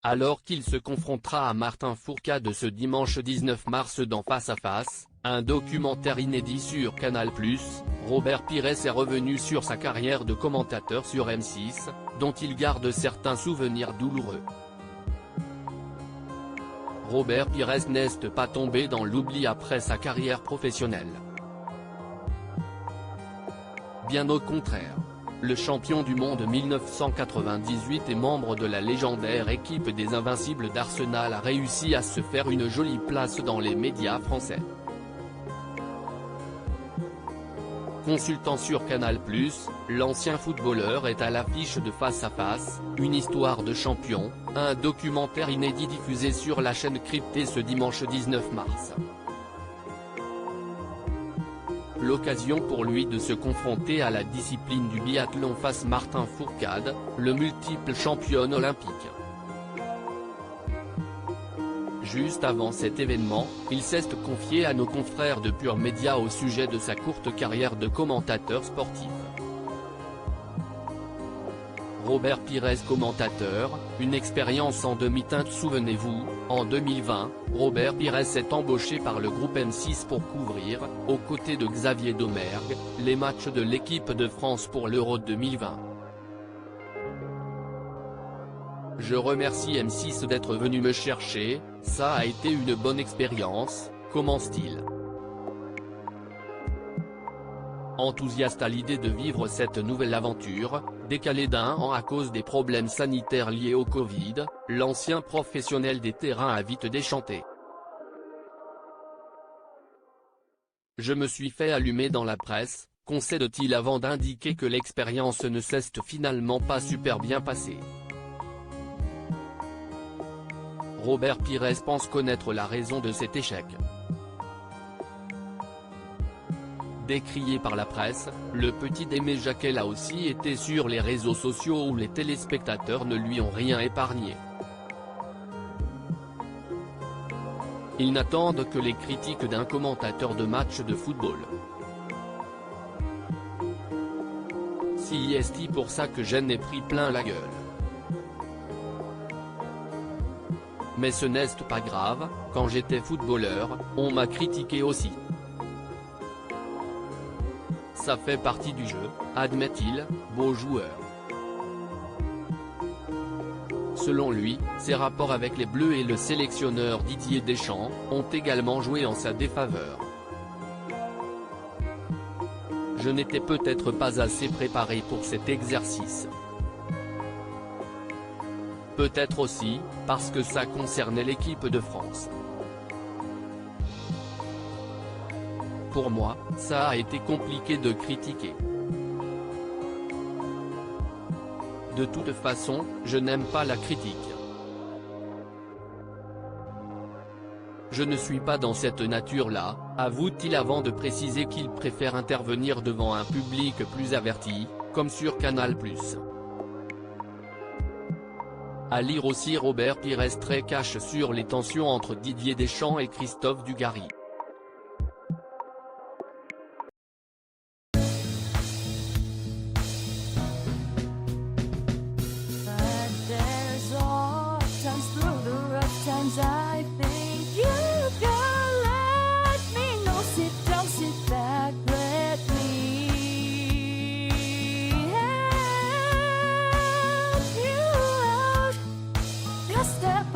alors qu'il se confrontera à Martin Fourcade ce dimanche 19 mars dans Face à Face, un documentaire inédit sur Canal+. Robert Pires est revenu sur sa carrière de commentateur sur M6, dont il garde certains souvenirs douloureux. Robert Pires n'est pas tombé dans l'oubli après sa carrière professionnelle. Bien au contraire. Le champion du monde 1998 et membre de la légendaire équipe des Invincibles d'Arsenal a réussi à se faire une jolie place dans les médias français. Consultant sur Canal+, l'ancien footballeur est à l'affiche de Face à Face, une histoire de champion, un documentaire inédit diffusé sur la chaîne cryptée ce dimanche 19 mars. L'occasion pour lui de se confronter à la discipline du biathlon face Martin Fourcade, le multiple champion olympique. Juste avant cet événement, il s'est confié à nos confrères de Pure Média au sujet de sa courte carrière de commentateur sportif. Robert Pires commentateur, une expérience en demi-teinte. Souvenez-vous, en 2020, Robert Pires est embauché par le groupe M6 pour couvrir, aux côtés de Xavier Domergue, les matchs de l'équipe de France pour l'Euro 2020. Je remercie M6 d'être venu me chercher, ça a été une bonne expérience, commence-t-il. Enthousiaste à l'idée de vivre cette nouvelle aventure, décalée d'1 an à cause des problèmes sanitaires liés au Covid, l'ancien professionnel des terrains a vite déchanté. Je me suis fait allumer dans la presse, concède-t-il avant d'indiquer que l'expérience ne s'est finalement pas super bien passée. Robert Pires pense connaître la raison de cet échec. Décrié par la presse, le petit Aimé Jacquet a aussi été sur les réseaux sociaux où les téléspectateurs ne lui ont rien épargné. Ils n'attendent que les critiques d'un commentateur de match de football. Si est pour ça que j'en ai pris plein la gueule. Mais ce n'est pas grave, quand j'étais footballeur, on m'a critiqué aussi. Ça fait partie du jeu, admet-il, beau joueur. Selon lui, ses rapports avec les Bleus et le sélectionneur Didier Deschamps ont également joué en sa défaveur. Je n'étais peut-être pas assez préparé pour cet exercice. Peut-être aussi, parce que ça concernait l'équipe de France. Pour moi, ça a été compliqué de critiquer. De toute façon, je n'aime pas la critique. Je ne suis pas dans cette nature-là, avoue-t-il avant de préciser qu'il préfère intervenir devant un public plus averti, comme sur Canal+. À lire aussi Robert Pires très cash sur les tensions entre Didier Deschamps et Christophe Dugarry. I think you can let me know. Sit down, sit back, let me help you out. Just step